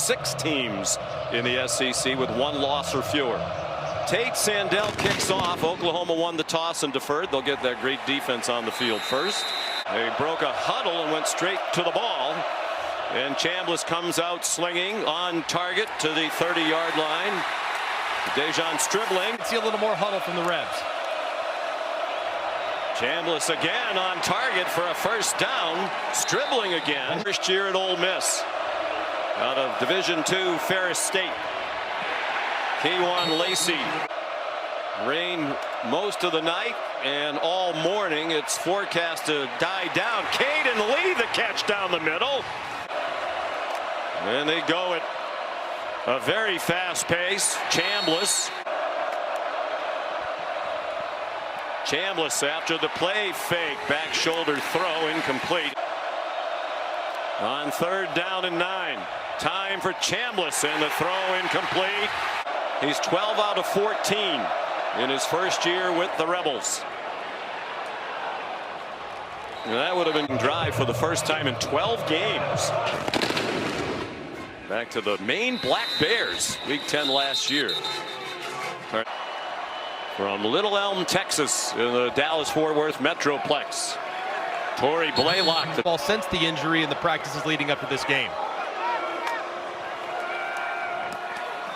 6 teams in the SEC with 1 loss or fewer. Tate Sandell kicks off. Oklahoma won the toss and deferred. They'll get that great defense on the field first. They broke a huddle and went straight to the ball. And Chambliss comes out slinging on target to the 30-yard line. Dejon Stribling. See a little more huddle from the Rebs. Chambliss again on target for a first down. Stribling again. First year at Ole Miss. Out of Division II Ferris State. Keywan Lacey. Rain most of the night and all morning. It's forecast to die down. Caden Lee the catch down the middle. And they go at a very fast pace. Chambliss after the play fake. Back shoulder throw incomplete. On 3rd down and 9. Time for Chambliss and the throw incomplete. He's 12 out of 14 in his first year with the Rebels. And that would have been drive for the first time in 12 games. Back to the Maine Black Bears, Week 10 last year. From Little Elm, Texas, in the Dallas-Fort Worth Metroplex. Torrey Blaylock. Well, since the injury in the practices leading up to this game.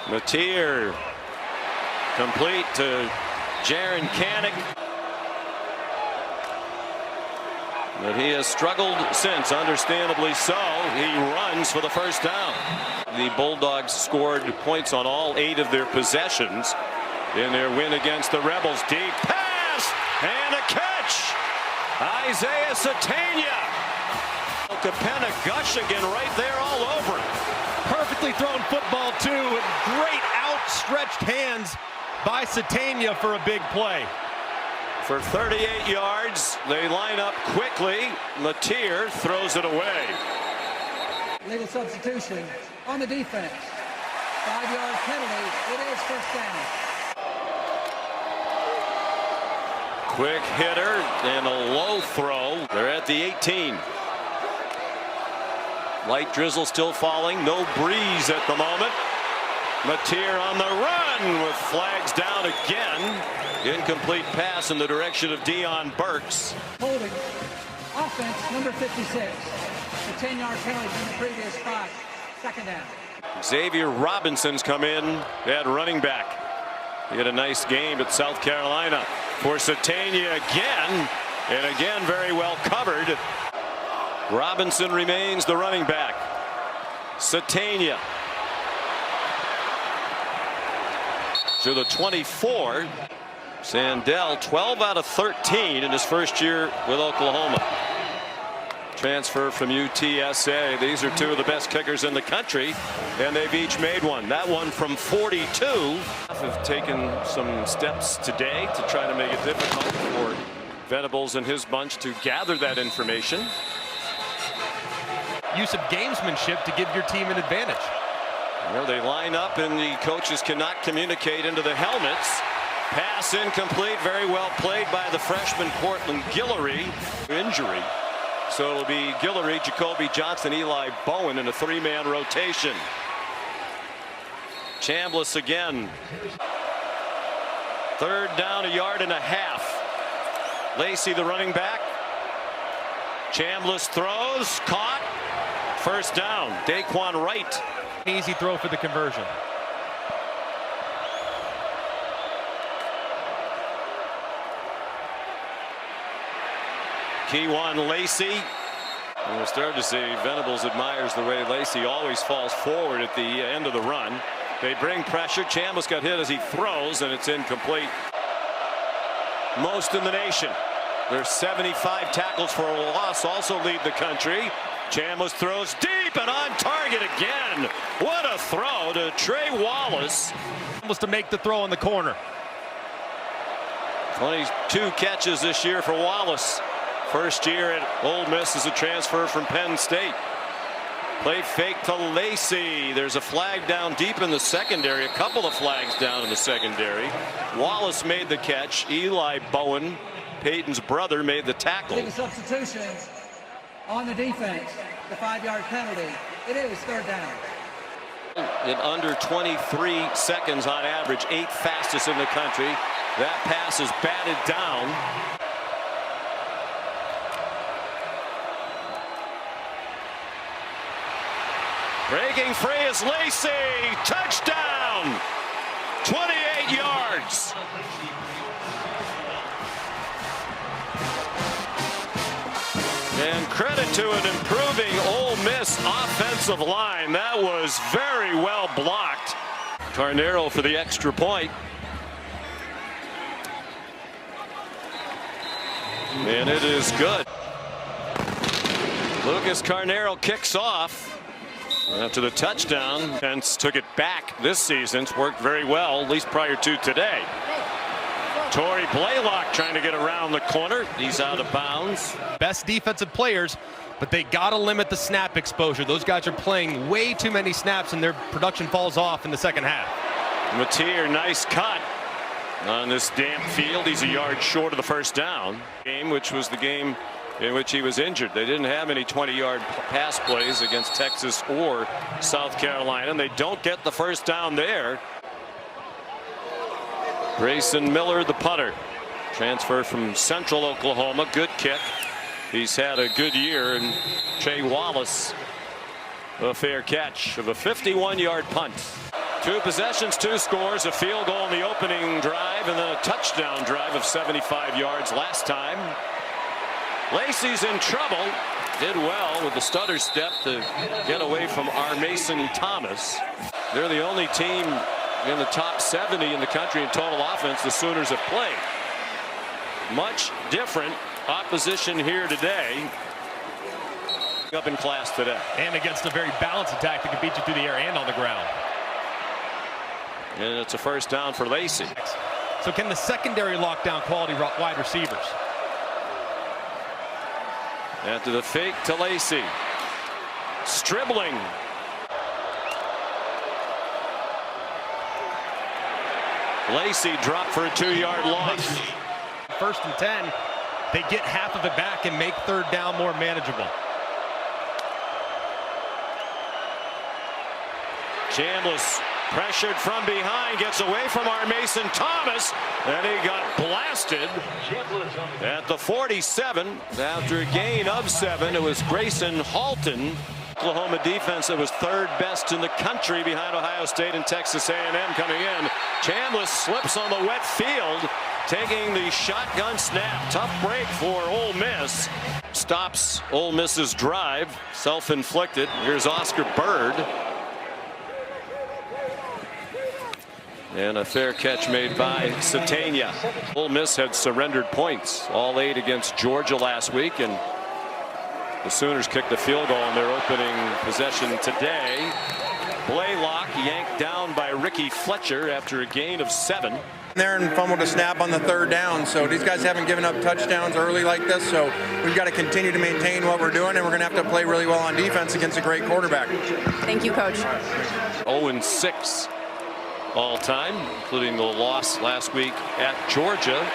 Mateer complete to Jaron Kanik. But he has struggled since, understandably so. He runs for the first down. The Bulldogs scored points on all 8 of their possessions in their win against the Rebels. Deep pass and a catch. Isaiah Satania. Capenna Gushigan right there all over it. Perfectly thrown football too. Great outstretched hands by Satania for a big play. For 38 yards, they line up quickly. Mateer throws it away. Legal substitution on the defense. 5-yard penalty. It is first down. Quick hitter and a low throw. They're at the 18. Light drizzle still falling. No breeze at the moment. Mateer on the run with flags down again. Incomplete pass in the direction of Dion Burks. Holding. Offense number 56. The 10-yard penalty from the previous spot. 2nd down. Xavier Robinson's come in at running back. He had a nice game at South Carolina. For Satania again, and again very well covered. Robinson remains the running back. Satania to the 24. Sandell 12 out of 13 in his first year with Oklahoma. Transfer from UTSA. These are 2 of the best kickers in the country, and they've each made one. That one from 42. Have taken some steps today to try to make it difficult for Venables and his bunch to gather that information. Use of gamesmanship to give your team an advantage. Well, they line up and the coaches cannot communicate into the helmets. Pass incomplete. Very well played by the freshman Portland Guillory. Injury. So it'll be Guillory, Jacoby Johnson, Eli Bowen in a 3-man rotation. Chambliss again. 3rd down, 1.5 yards. Lacey, the running back. Chambliss throws, caught. First down, Daquan Wright. Easy throw for the conversion. Keywan Lacey. And we're starting to see Venables admires the way Lacey always falls forward at the end of the run. They bring pressure. Chambliss got hit as he throws, and it's incomplete. Most in the nation. There's 75 tackles for a loss also lead the country. Chambliss throws deep and on target again. What a throw to Trey Wallace. Was to make the throw in the corner. 22 catches this year for Wallace. First year at Ole Miss as a transfer from Penn State. Play fake to Lacey. There's a flag down deep in the secondary. A couple of flags down in the secondary. Wallace made the catch. Eli Bowen, Peyton's brother, made the tackle. Legal substitution on the defense. The 5-yard penalty. It is 3rd down. in under 23 seconds on average, 8th fastest in the country. That pass is batted down. Breaking free is Lacey. Touchdown! 28 yards. And credit to an improving Ole Miss offensive line. That was very well blocked. Carnero for the extra point. And it is good. Lucas Carnero kicks off. After the touchdown, and took it back this season. It's worked very well, at least prior to today. Torrey Blaylock trying to get around the corner. He's out of bounds. Best defensive players, but they got to limit the snap exposure. Those guys are playing way too many snaps, and their production falls off in the second half. Mateer, nice cut on this damp field. He's a yard short of the first down. Game, which was the game in which he was injured. They didn't have any 20-yard pass plays against Texas or South Carolina, and they don't get the first down there. Grayson Miller, the punter, transfer from Central Oklahoma. Good kick. He's had a good year. And Trey Wallace, a fair catch of a 51-yard punt. 2 possessions, 2 scores, a field goal in the opening drive, and then a touchdown drive of 75 yards last time. Lacey's in trouble. Did well with the stutter step to get away from Mason Thomas. They're the only team in the top 70 in the country in total offense the Sooners have played. Much different opposition here today. Up in class today. And against a very balanced attack that can beat you through the air and on the ground. And it's a first down for Lacey. So can the secondary lock down quality wide receivers? After the fake to Lacey. Stribbling. Lacey dropped for a 2-yard loss. 1st and 10. They get half of it back and make 3rd down more manageable. Chambliss pressured from behind, gets away from Mason Thomas, and he got blasted at the 47. After a gain of 7, it was Grayson Halton. Oklahoma defense that was 3rd best in the country behind Ohio State and Texas A&M coming in. Chambliss slips on the wet field, taking the shotgun snap. Tough break for Ole Miss. Stops Ole Miss's drive, self-inflicted. Here's Oscar Bird. And a fair catch made by Satania. Ole Miss had surrendered points, all 8 against Georgia last week, and the Sooners kicked the field goal in their opening possession today. Blaylock yanked down by Ricky Fletcher after a gain of 7. There and fumbled a snap on the 3rd down. So these guys haven't given up touchdowns early like this. So we've got to continue to maintain what we're doing, and we're going to have to play really well on defense against a great quarterback. Thank you, Coach. 0-6 all time, including the loss last week at Georgia.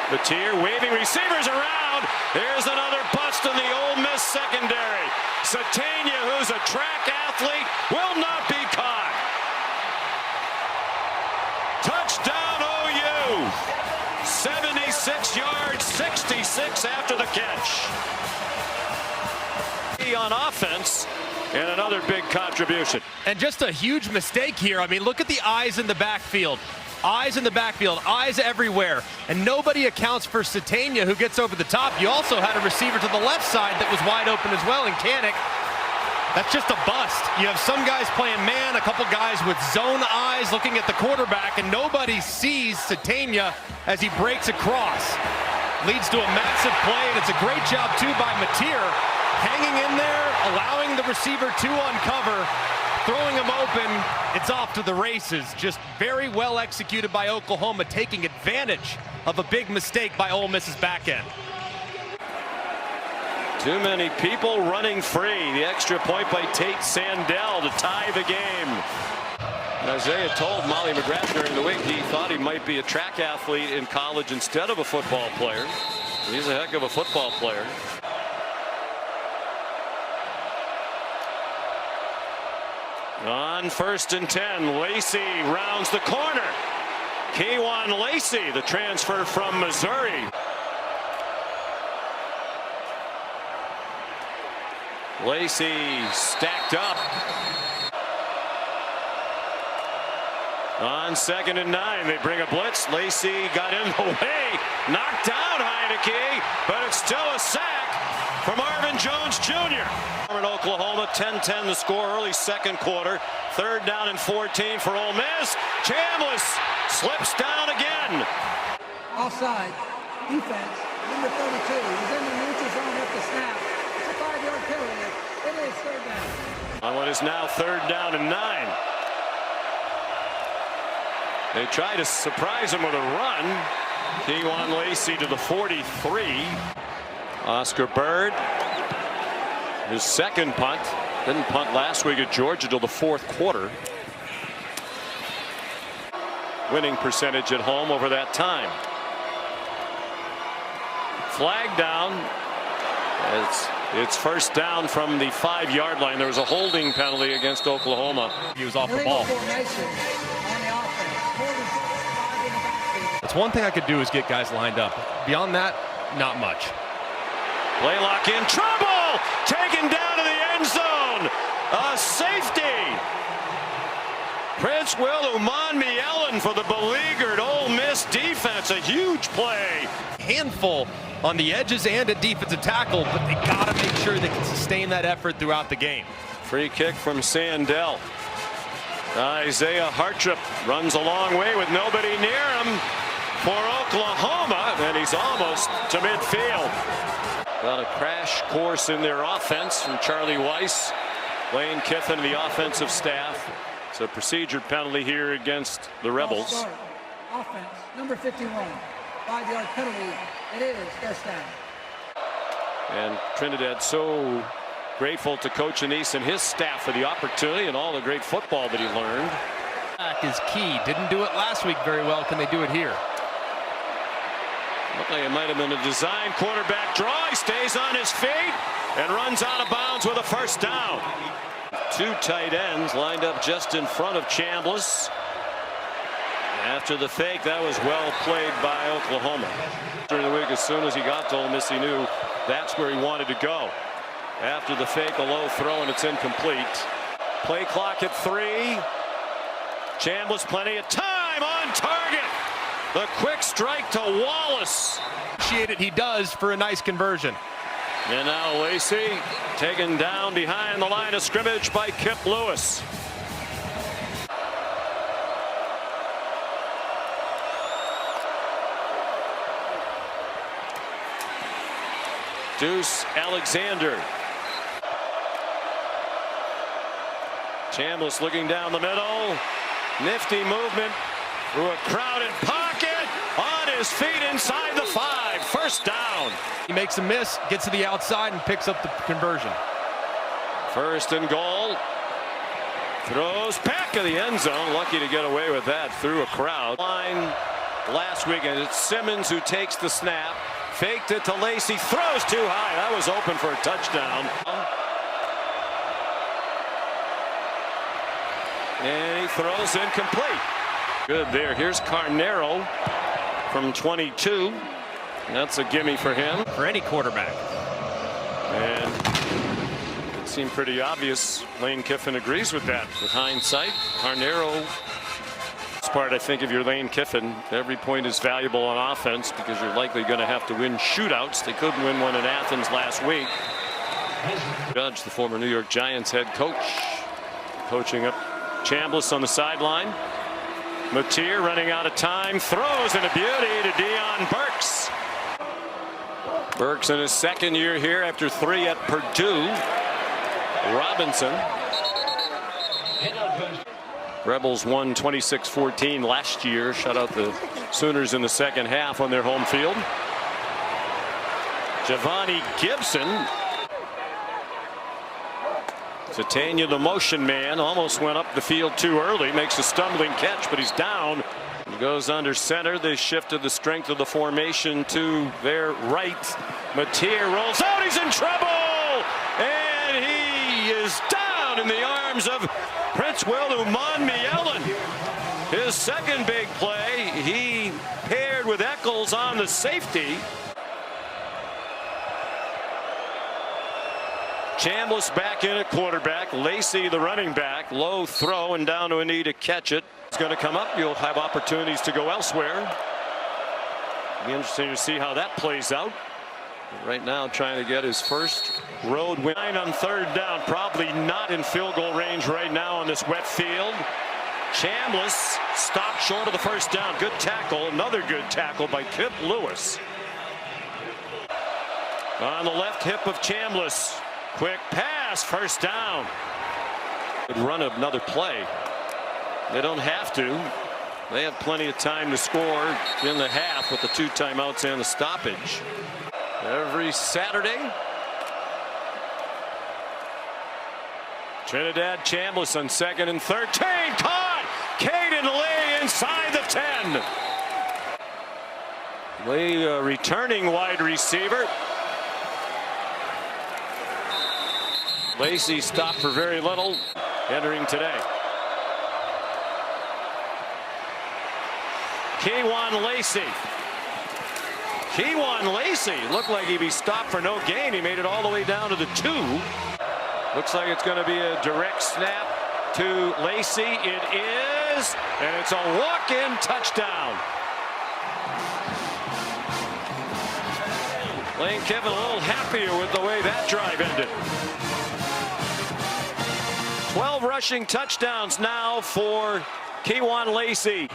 Mateer waving receivers around. Here's another bust in the Ole Miss secondary. Satania, who's a track athlete, will not be caught. Touchdown OU. 76 yards, 66 after the catch. On offense, and another big contribution. And just a huge mistake here. I mean, look at the eyes in the backfield. Eyes in the backfield, eyes everywhere. And nobody accounts for Satania, who gets over the top. You also had a receiver to the left side that was wide open as well in Kanik. That's just a bust. You have some guys playing man, a couple guys with zone eyes looking at the quarterback, and nobody sees Satania as he breaks across. Leads to a massive play, and it's a great job, too, by Mateer. Hanging in there, allowing the receiver to uncover, throwing him open. It's off to the races. Just very well executed by Oklahoma, taking advantage of a big mistake by Ole Miss's back end. Too many people running free. The extra point by Tate Sandell to tie the game. And Isaiah told Molly McGrath during the week he thought he might be a track athlete in college instead of a football player. He's a heck of a football player. On 1st and 10, Lacey rounds the corner. Keywan Lacey, the transfer from Missouri. Lacey stacked up. On 2nd and 9, they bring a blitz. Lacey got in the way, knocked down Heineke, but it's still a sack for Marvin Jones Jr. In Oklahoma, 10-10 the score, early 2nd quarter. 3rd down and 14 for Ole Miss. Chambliss slips down again. Offside. Defense. Number 32 is in the neutral zone with the snap. It's a 5-yard penalty. It is 3rd down. On what is now 3rd down and 9. They try to surprise him with a run. Keywan Lacey to the 43. Oscar Bird, his 2nd punt. Didn't punt last week at Georgia till the 4th quarter. Winning percentage at home over that time. Flag down. It's 1st down from the 5-yard line. There was a holding penalty against Oklahoma. He was off the ball. That's one thing I could do is get guys lined up. Beyond that, not much. Blaylock in trouble! Taken down to the end zone! A safety! Prince Will Umanmielen for the beleaguered Ole Miss defense. A huge play. Handful on the edges and at defensive tackle, but they gotta make sure they can sustain that effort throughout the game. Free kick from Sandell. Isaiah Hartrip runs a long way with nobody near him for Oklahoma, and he's almost to midfield. Got a crash course in their offense from Charlie Weiss. Lane Kiffin, the offensive staff. It's a procedure penalty here against the Rebels. Offense, number 51. 5-yard penalty. It is 1st down. And Trinidad so grateful to Coach Anise and his staff for the opportunity and all the great football that he learned. Back is key. Didn't do it last week very well. Can they do it here? Looked like it might have been a design quarterback draw. He stays on his feet and runs out of bounds with a 1st down. 2 tight ends lined up just in front of Chambliss. After the fake, that was well played by Oklahoma. During the week, as soon as he got to Ole Miss, he knew that's where he wanted to go. After the fake, a low throw, and it's incomplete. Play clock at 3. Chambliss, plenty of time on target. The quick strike to Wallace. Appreciate it, he does, for a nice conversion. And now Lacey taken down behind the line of scrimmage by Kip Lewis. Deuce Alexander. Chambliss looking down the middle. Nifty movement through a crowded pocket. On his feet inside the 5. 1st down. He makes a miss, gets to the outside, and picks up the conversion. 1st and goal. Throws back of the end zone. Lucky to get away with that through a crowd. Line last weekend. It's Simmons who takes the snap. Faked it to Lacey. Throws too high. That was open for a touchdown. And he throws incomplete. Good there. Here's Carnero from 22. That's a gimme for him. For any quarterback. And it seemed pretty obvious. Lane Kiffin agrees with that. With hindsight, Carnero. It's part, I think, of your Lane Kiffin. Every point is valuable on offense because you're likely going to have to win shootouts. They couldn't win one in Athens last week. Judge, the former New York Giants head coach, coaching up Chambliss on the sideline. Mateer running out of time, throws in a beauty to Deion Burks. Burks in his 2nd year here after 3 at Purdue. Robinson. Rebels won 26-14 last year, shut out the Sooners in the 2nd half on their home field. Giovanni Gibson. Satania, the motion man, almost went up the field too early, makes a stumbling catch, but he's down. He goes under center. They shifted the strength of the formation to their right. Mateer rolls out. He's in trouble, and he is down in the arms of Prince Will Uman-Mielen, his second big play. He paired with Eccles on the safety. Chambliss back in at quarterback. Lacey, the running back. Low throw and down to a knee to catch it. It's going to come up. You'll have opportunities to go elsewhere. Be interesting to see how that plays out. Right now trying to get his first road win on third down. Probably not in field goal range right now on this wet field. Chambliss stopped short of the first down. Good tackle. Another good tackle by Kip Lewis. On the left hip of Chambliss. Quick pass. First down. Could run another play. They don't have to. They have plenty of time to score in the half with the 2 timeouts and the stoppage. Every Saturday, Trinidad Chambliss on 2nd and 13. Caught! Caden Lee inside the 10. Lee, returning wide receiver. Lacey stopped for very little. Entering today. Keywan Lacey. Keywan Lacey looked like he'd be stopped for no gain. He made it all the way down to the 2. Looks like it's going to be a direct snap to Lacey. It is, and it's a walk-in touchdown. Lane Kiffin a little happier with the way that drive ended. 12 rushing touchdowns now for Keywan Lacey.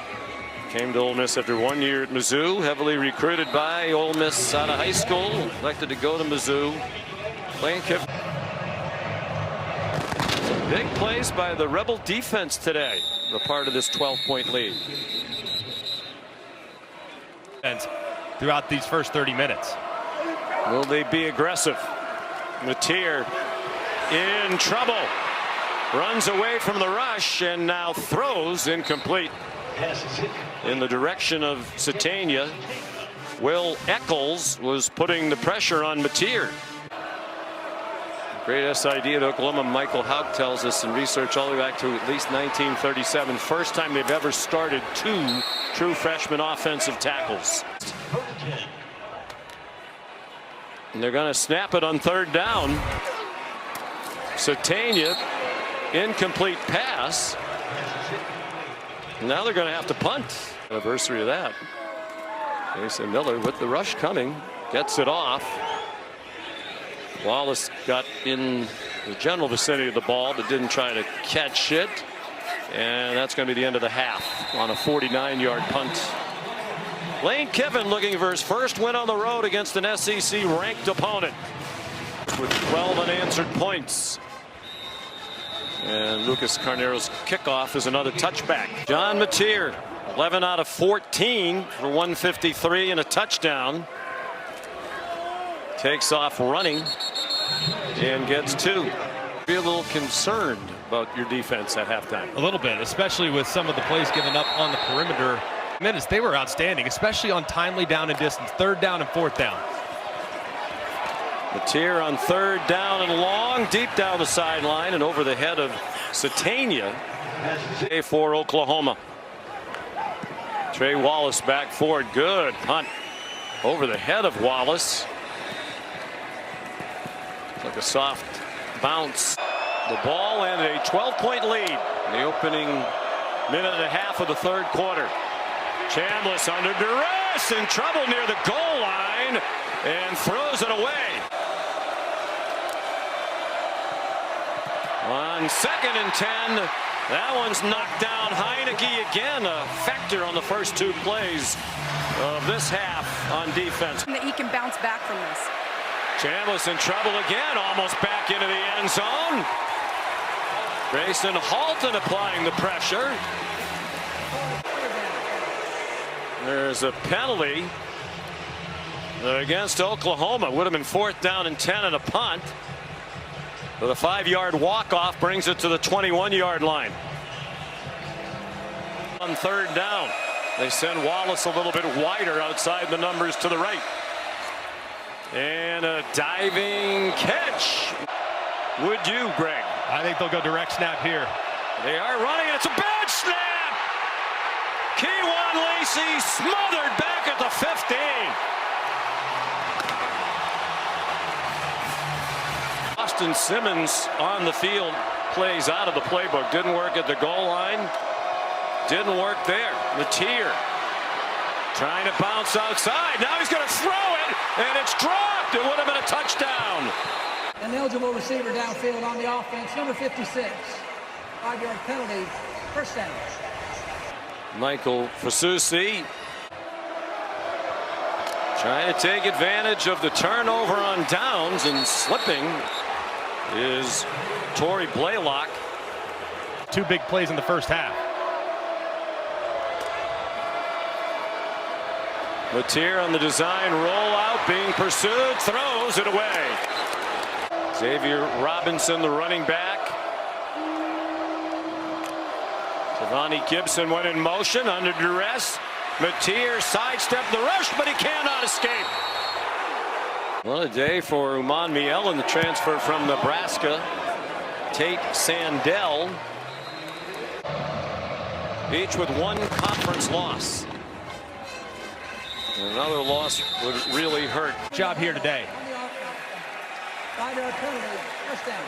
Came to Ole Miss after 1 year at Mizzou, heavily recruited by Ole Miss out of high school, elected to go to Mizzou. Lane Kiffin. Big plays by the Rebel defense today, the part of this 12-point lead. And throughout these first 30 minutes. Will they be aggressive? Mateer in trouble. Runs away from the rush and now throws incomplete. In the direction of Satania. Will Eccles was putting the pressure on Mateer. Great SID at Oklahoma. Michael Haug tells us in research all the way back to at least 1937. First time they've ever started 2 true freshman offensive tackles. And they're going to snap it on 3rd down. Satania, incomplete pass. Now they're going to have to punt. Anniversary of that. Jason Miller with the rush coming. Gets it off. Wallace got in the general vicinity of the ball but didn't try to catch it. And that's going to be the end of the half on a 49-yard punt. Lane Kiffin looking for his first win on the road against an SEC-ranked opponent. With 12 unanswered points. And Lucas Carnero's kickoff is another touchback. John Mateer, 11 out of 14 for 153 and a touchdown. Takes off running and gets 2. Be a little concerned about your defense at halftime. A little bit, especially with some of the plays given up on the perimeter. Minutes, they were outstanding, especially on timely down and distance, 3rd down and 4th down. Mateer on 3rd down and long, deep down the sideline and over the head of Satania for Oklahoma. Trey Wallace back forward. Good punt over the head of Wallace. It's like a soft bounce. The ball and a 12-point lead in the opening minute and a half of the 3rd quarter. Chambliss under duress, in trouble near the goal line, and throws it away. On 2nd and 10, that one's knocked down. Heineke again, a factor on the first 2 plays of this half on defense. That he can bounce back from this. Chambliss in trouble again, almost back into the end zone. Grayson Halton applying the pressure. There's a penalty against Oklahoma. Would have been 4th down and 10 and a punt. But a 5-yard walk-off brings it to the 21-yard line. On 3rd down, they send Wallace a little bit wider outside the numbers to the right. And a diving catch. Would you, Greg? I think they'll go direct snap here. They are running, and it's a bad snap. Keywan Lacey smothered back at the 15. Austin Simmons on the field, plays out of the playbook. Didn't work at the goal line. Didn't work there. Matier trying to bounce outside. Now he's going to throw it, and it's dropped. It would have been a touchdown. An eligible receiver downfield on the offense, number 56. 5-yard penalty, first down. Michael Fasusi trying to take advantage of the turnover on downs, and slipping is Torrey Blaylock. 2 big plays in the first half. Matier on the design rollout, being pursued, throws it away. Xavier Robinson, the running back. Devontae Gibson went in motion under duress. Matier sidestepped the rush, but he cannot escape. What a day for Uman Miel in the transfer from Nebraska. Tate Sandell, each with 1 conference loss. Another loss would really hurt. Job here today. 5-yard penalty, first down.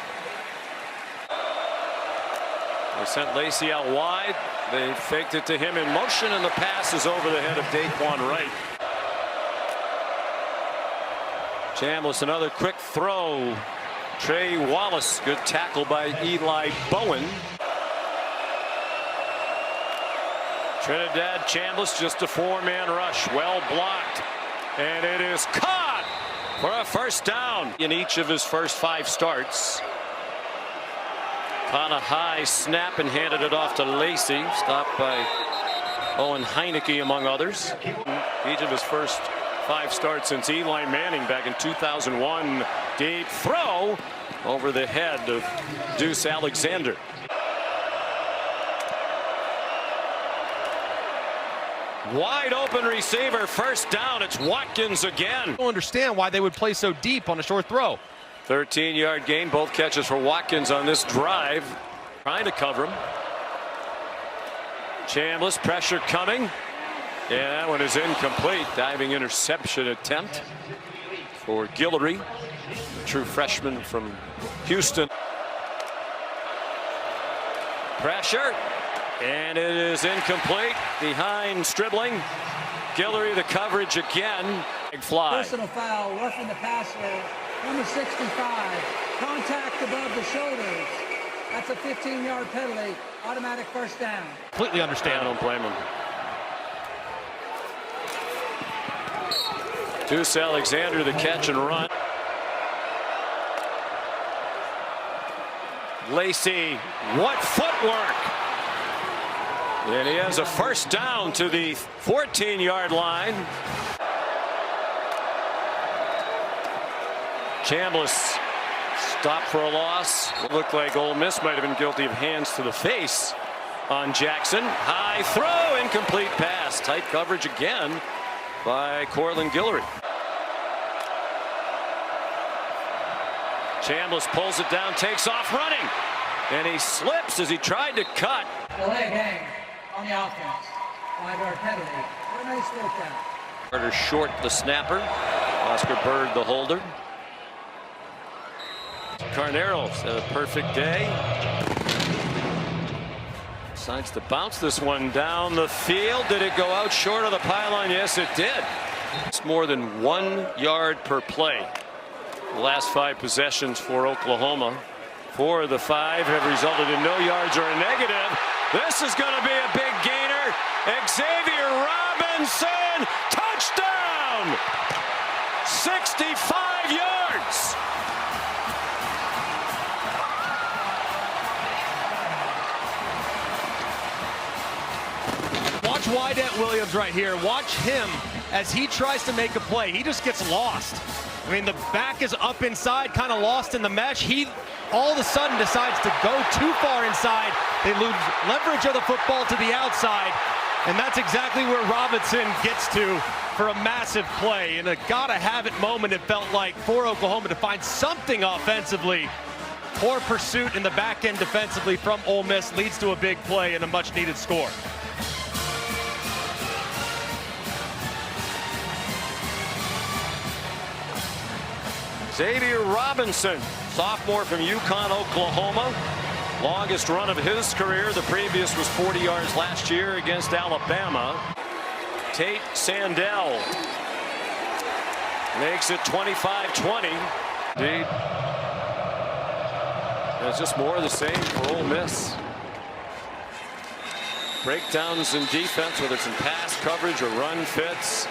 They sent Lacey out wide. They faked it to him in motion, and the pass is over the head of Daquan Wright. Chambliss, another quick throw. Trey Wallace, good tackle by Eli Bowen. Trinidad Chambliss, just a 4-man rush, well blocked, and it is caught for a first down in each of his first 5 starts. Caught a high snap and handed it off to Lacey, stopped by Owen Heineke among others. Each of his first 5 starts since Eli Manning back in 2001. Deep throw over the head of Deuce Alexander. Wide open receiver, first down. It's Watkins again. I don't understand why they would play so deep on a short throw. 13-yard gain, both catches for Watkins on this drive. Trying to cover him. Chambliss, pressure coming. Yeah, that one is incomplete. Diving interception attempt for Guillory, the true freshman from Houston. Pressure, and it is incomplete. Behind Stribling. Guillory, the coverage again. Big fly. Personal foul, roughing the passer, number 65. Contact above the shoulders. That's a 15-yard penalty. Automatic first down. Completely understand. I don't blame him. Deuce Alexander, the catch and run. Lacey, what footwork! And he has a first down to the 14-yard line. Chambliss stopped for a loss. It looked like Ole Miss might have been guilty of hands to the face on Jackson. High throw, incomplete pass. Tight coverage again by Cortland Guillory. Chambliss pulls it down, takes off running, and he slips as he tried to cut. Delay game on the offense. 5-yard penalty. What a nice work down. Carter Short, the snapper. Oscar Berg, the holder. Carneros had a perfect day. Decides to bounce this one down the field. Did it go out short of the pylon? Yes, it did. It's more than 1 yard per play. The last 5 possessions for Oklahoma. 4 of the 5 have resulted in no yards or a negative. This is going to be a big gainer. Xavier Robinson, touchdown! 65 yards. Watch Wydett Williams right here. Watch him as he tries to make a play. He just gets lost. I mean, the back is up inside, kind of lost in the mesh. He all of a sudden decides to go too far inside. They lose leverage of the football to the outside, and that's exactly where Robinson gets to for a massive play. In a gotta-have-it moment, it felt like, for Oklahoma to find something offensively. Poor pursuit in the back end defensively from Ole Miss leads to a big play and a much needed score. Xavier Robinson, sophomore from Yukon, Oklahoma. Longest run of his career. The previous was 40 yards last year against Alabama. Tate Sandell makes it 25-20. Indeed. It's just more of the same for Ole Miss. Breakdowns in defense, whether it's in pass coverage or run fits.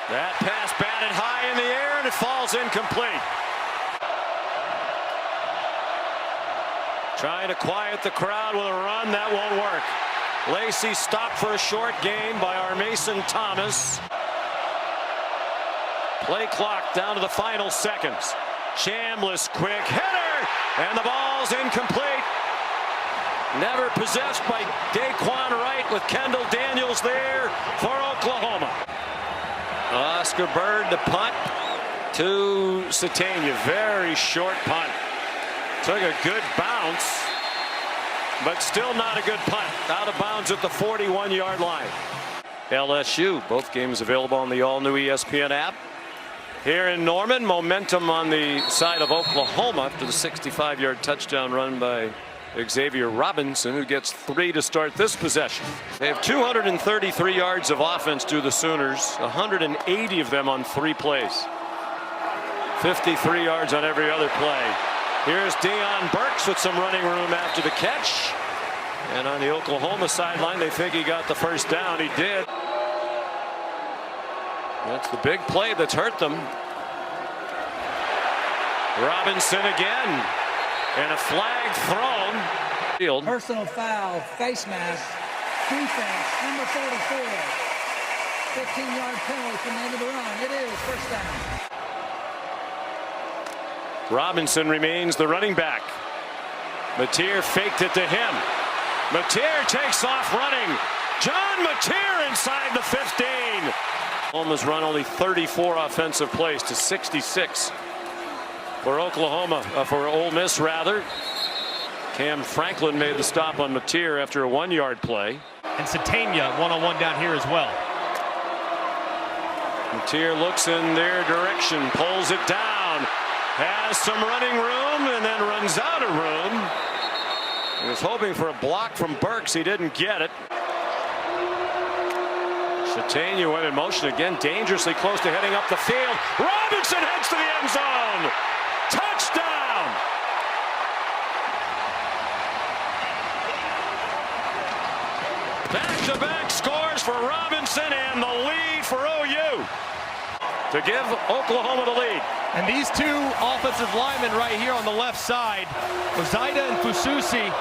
That pass batted high in the air and it falls incomplete. Trying to quiet the crowd with a run, that won't work. Lacey stopped for a short gain by our Mason Thomas. Play clock down to the final seconds. Chambliss, quick hitter, and the ball's incomplete. Never possessed by Daquan Wright with Kendall Daniels there for Oklahoma. Oscar Bird, the punt to Satania. Very short punt. Took a good bounce, but still not a good punt. Out of bounds at the 41-yard line. LSU, both games available on the all-new ESPN app. Here in Norman, momentum on the side of Oklahoma after the 65-yard touchdown run by Xavier Robinson, who gets 3 to start this possession. They have 233 yards of offense to the Sooners, 180 of them on 3 plays. 53 yards on every other play. Here's Deion Burks with some running room after the catch. And on the Oklahoma sideline, they think he got the first down. He did. That's the big play that's hurt them. Robinson again. And a flag thrown. Field. Personal foul, face mask, defense, number 44. 15-yard penalty from the end of the run. It is first down. Robinson remains the running back. Mateer faked it to him. Mateer takes off running. John Mateer inside the 15. Oklahoma's run only 34 offensive plays to 66 for Oklahoma, for Ole Miss rather. Cam Franklin made the stop on Mateer after a 1-yard play. And Satania one-on-one down here as well. Mateer looks in their direction, pulls it down, has some running room, and then runs out of room. He was hoping for a block from Burks. He didn't get it. Satania went in motion again, dangerously close to heading up the field. Robinson heads to the end zone. Touchdown! Back-to-back scores for Robinson and the lead for OU to give Oklahoma the lead. And these two offensive linemen right here on the left side, Ozaida and Fususi,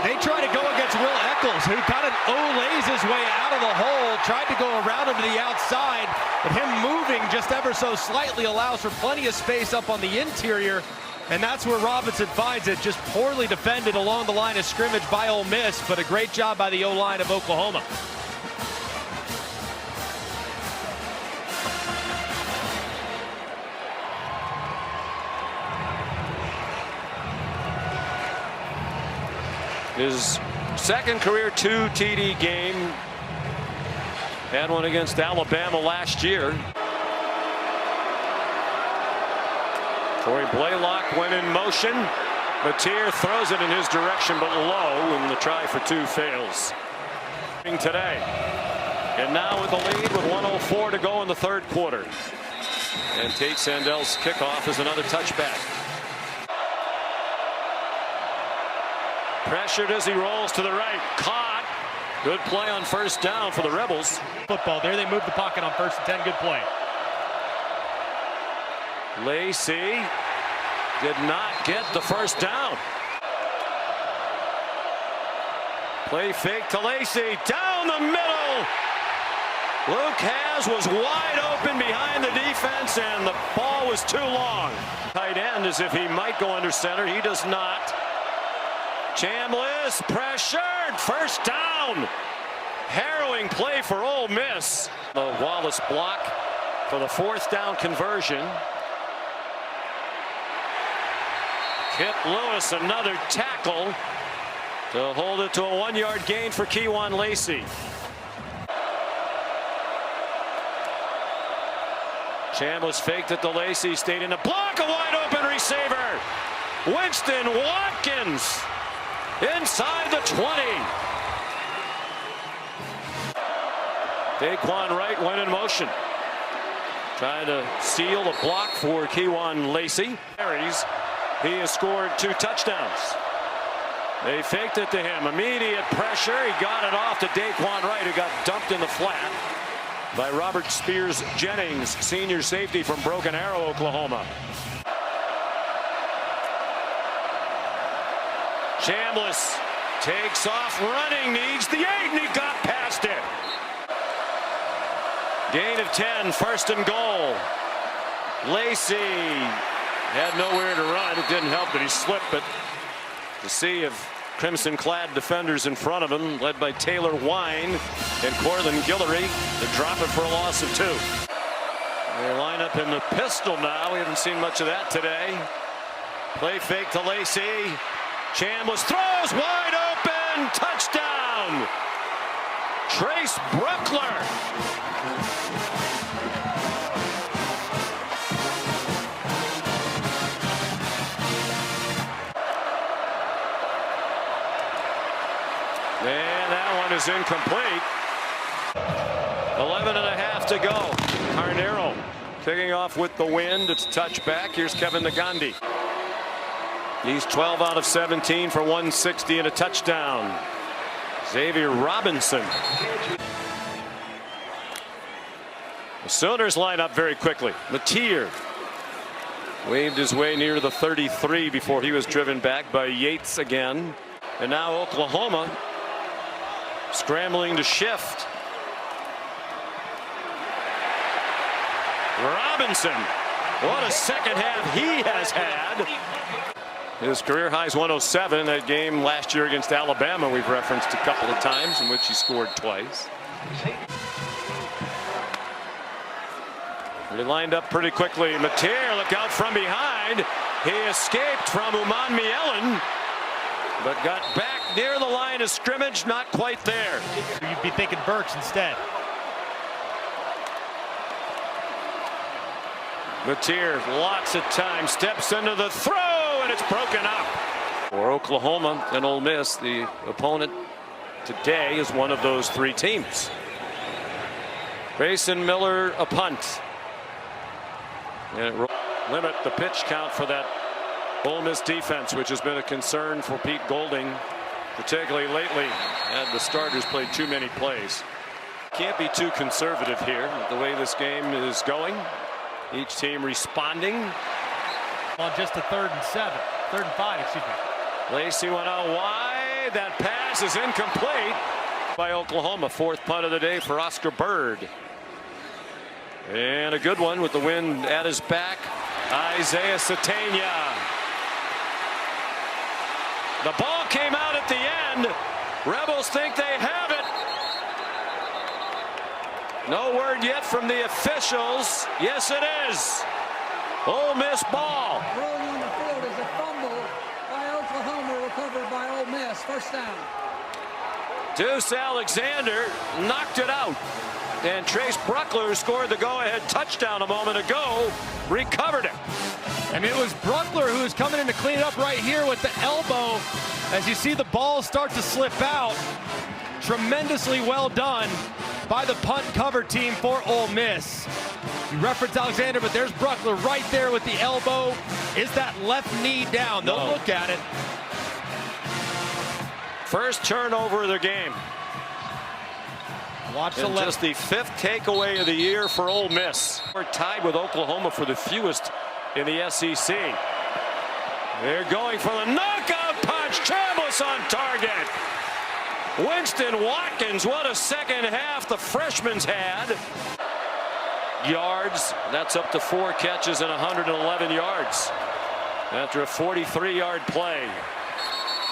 they try to go against Will Eccles, who kind of olays his way out of the hole, tried to go around him to the outside, but him moving just ever so slightly allows for plenty of space up on the interior, and that's where Robinson finds it. Just poorly defended along the line of scrimmage by Ole Miss, but a great job by the O-line of Oklahoma. His second career 2 TD game. Had one against Alabama last year. Corey Blaylock went in motion. Mateer throws it in his direction, but low, and the try for 2 fails. Today. And now with the lead with 1:04 to go in the third quarter. And Tate Sandell's kickoff is another touchback. Pressured as he rolls to the right. Caught. Good play on first down for the Rebels. Football there. They moved the pocket on 1st and 10. Good play. Lacey did not get the first down. Play fake to Lacey. Down the middle. Luke Haas was wide open behind the defense, and the ball was too long. Tight end as if he might go under center. He does not. Chambliss pressured, first down. Harrowing play for Ole Miss. The Wallace block for the 4th down conversion. Kip Lewis, another tackle to hold it to a 1-yard gain for Kewan Lacey. Chambliss faked it to Lacey, stayed in the block, a wide open receiver. Winston Watkins inside the 20. Daquan Wright went in motion, trying to seal the block for Kewan Lacey. He has scored 2 touchdowns. They faked it to him. Immediate pressure. He got it off to Daquan Wright, who got dumped in the flat by Robert Spears Jennings, senior safety from Broken Arrow, Oklahoma. Chambliss takes off running, needs the 8, and he got past it. Gain of 10, 1st and goal. Lacey had nowhere to run. It didn't help that he slipped, but to see if crimson-clad defenders in front of him, led by Taylor Wine and Cortland Guillory, to drop it for a loss of 2. They line up in the pistol now. We haven't seen much of that today. Play fake to Lacey. Chambliss throws wide open. Touchdown. Trace Bruckler. And that one is incomplete. 11.5 to go. Carnero kicking off with the wind. It's touchback. Here's Kevin Nagandi. He's 12 out of 17 for 160 and a touchdown. Xavier Robinson. The Sooners line up very quickly. Mateer waved his way near the 33 before he was driven back by Yates again. And now Oklahoma scrambling to shift. Robinson, what a second half he has had. His career high is 107. That game last year against Alabama we've referenced a couple of times, in which he scored twice. He lined up pretty quickly. Mateer, look out from behind. He escaped from Uman Mielen, but got back near the line of scrimmage, not quite there. You'd be thinking Burks instead. Mateer, lots of time, steps into the throw, and it's broken up. For Oklahoma and Ole Miss, the opponent today is one of those 3 teams. Grayson Miller, a punt. And limit the pitch count for that Ole Miss defense, which has been a concern for Pete Golding, particularly lately, and the starters played too many plays. Can't be too conservative here, the way this game is going. Each team responding. On just a 3rd and 5, excuse me. Lacey went out wide. That pass is incomplete by Oklahoma. 4th punt of the day for Oscar Bird. And a good one with the wind at his back. Isaiah Satania. The ball came out at the end. Rebels think they have it. No word yet from the officials. Yes, it is. Ole Miss ball. Rolling on the field is a fumble by Oklahoma, recovered by Ole Miss. 1st down. Deuce Alexander knocked it out. And Trace Bruckler, who scored the go-ahead touchdown a moment ago, recovered it. And it was Bruckler who was coming in to clean it up right here with the elbow. As you see the ball start to slip out. Tremendously well done by the punt cover team for Ole Miss. You reference Alexander, but there's Bruckler right there with the elbow. Is that left knee down? They'll look at it. First turnover of the game. Watch the and left. Just the 5th takeaway of the year for Ole Miss. We're tied with Oklahoma for the fewest in the SEC. They're going for the knockout punch. Chambliss on target. Winston Watkins, what a second half the freshman's had. Yards, that's up to 4 catches and 111 yards after a 43-yard play.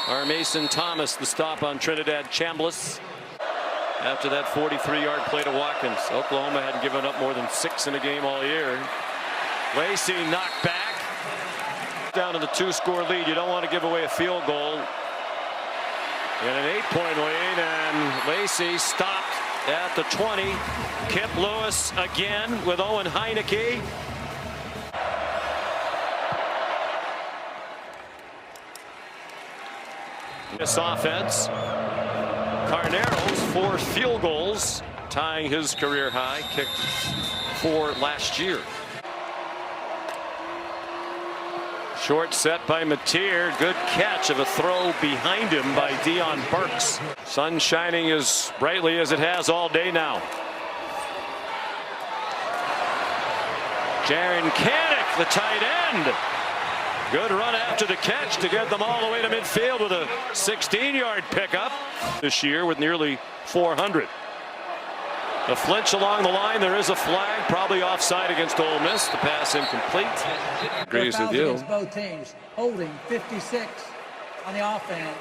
Our Mason Thomas, the stop on Trinidad Chambliss after that 43-yard play to Watkins. Oklahoma hadn't given up more than 6 in a game all year. Lacey knocked back. Down to the 2-score lead. You don't want to give away a field goal. In an 8-point lead, and Lacey stopped at the 20. Kip Lewis again with Owen Heineke. This offense, Carnero's 4 field goals, tying his career high, kicked 4 last year. Short set by Mateer. Good catch of a throw behind him by Dion Burks. Sun shining as brightly as it has all day now. Jaron Kanik, the tight end. Good run after the catch to get them all the way to midfield with a 16-yard pickup this year with nearly 400. A flinch along the line. There is a flag, probably offside against Ole Miss. The pass incomplete. Agrees with you. Against both teams. Holding 56 on the offense.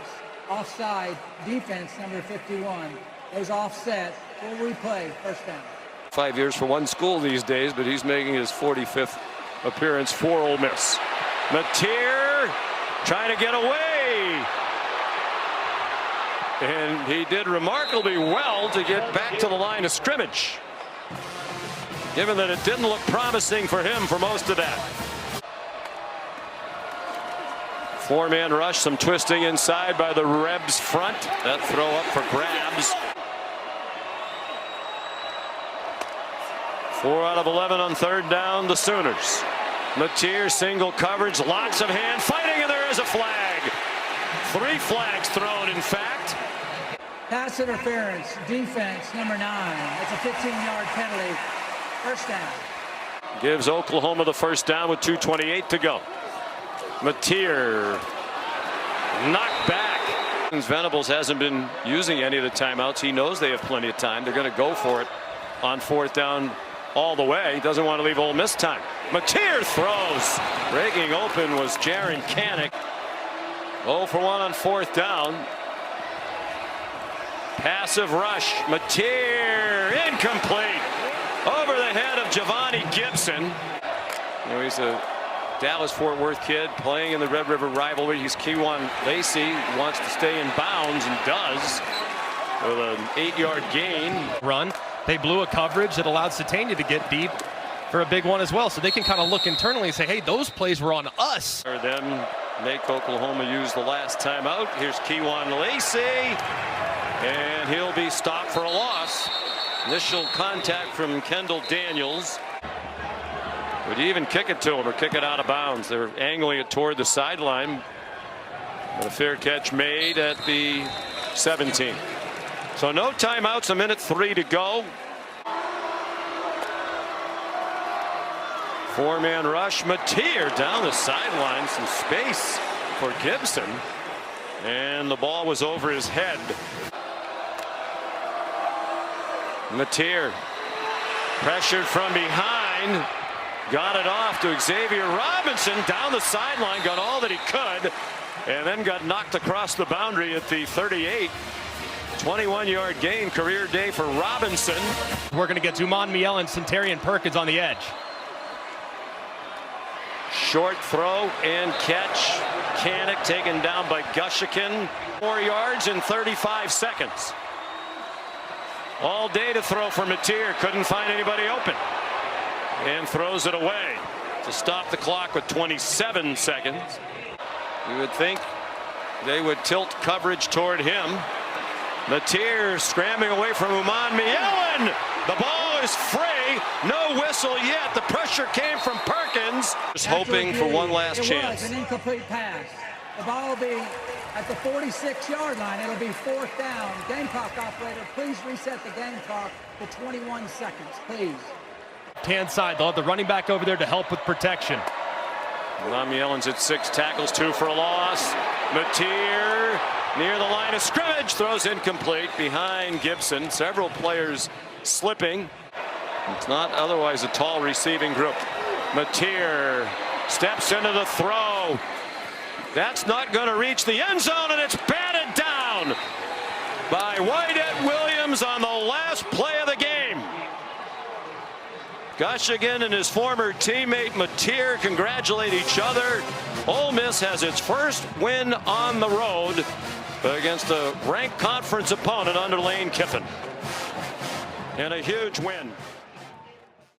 Offside defense number 51. Those offset. Full replay. First down. 5 years for one school these days, but he's making his 45th appearance for Ole Miss. Mateer trying to get away. And he did remarkably well to get back to the line of scrimmage, given that it didn't look promising for him for most of that. 4-man rush, some twisting inside by the Rebs front. That throw up for grabs. 4 out of 11 on 3rd down, the Sooners. Mateer single coverage, lots of hand fighting, and there is a flag. 3 flags thrown, in fact. Pass interference, defense, number 9. That's a 15-yard penalty. First down. Gives Oklahoma the first down with 2:28 to go. Mateer knocked back. Venables hasn't been using any of the timeouts. He knows they have plenty of time. They're going to go for it on 4th down all the way. He doesn't want to leave Ole Miss time. Mateer throws. Breaking open was Jaron Kanik. 0 for 1 on 4th down. Passive rush. Mateer incomplete. Over the head of Giovanni Gibson. You know, he's a Dallas-Fort Worth kid playing in the Red River rivalry. He's Kewan Lacey. Wants to stay in bounds and does with an 8-yard gain. Run. They blew a coverage that allowed Satania to get deep for a big one as well. So they can kind of look internally and say, hey, those plays were on us. Or them make Oklahoma use the last timeout. Here's Kewan Lacey. And he'll be stopped for a loss. Initial contact from Kendall Daniels. Would you even kick it to him or kick it out of bounds? They're angling it toward the sideline. But a fair catch made at the 17. So no timeouts, 1:03 to go. 4-man rush. Mateer down the sideline. Some space for Gibson. And the ball was over his head. Mateer pressured from behind. Got it off to Xavier Robinson down the sideline. Got all that he could. And then got knocked across the boundary at the 38. 21-yard gain, career day for Robinson. We're going to get Zuman Miel and Centarian Perkins on the edge. Short throw and catch. Kanik taken down by Gushikin. 4 yards in 35 seconds. All day to throw for Mateer. Couldn't find anybody open. And throws it away to stop the clock with 27 seconds. You would think they would tilt coverage toward him. Mateer scrambling away from Uman Mielen. The ball is free. No whistle yet. The pressure came from Perkins. Just hoping for one last chance. It was an incomplete pass. The ball will be at the 46-yard line. It'll be 4th down. Gamecock operator, please reset the game clock to 21 seconds, please. Hand side, they'll have the running back over there to help with protection. Mielen's at 6 tackles, 2 for a loss. Mateer near the line of scrimmage, throws incomplete behind Gibson. Several players slipping. It's not otherwise a tall receiving group. Mateer steps into the throw. That's not going to reach the end zone, and it's batted down by Wyatt Williams on the last play of the game. Gushigan and his former teammate Mateer congratulate each other. Ole Miss has its first win on the road against a ranked conference opponent under Lane Kiffin. And a huge win.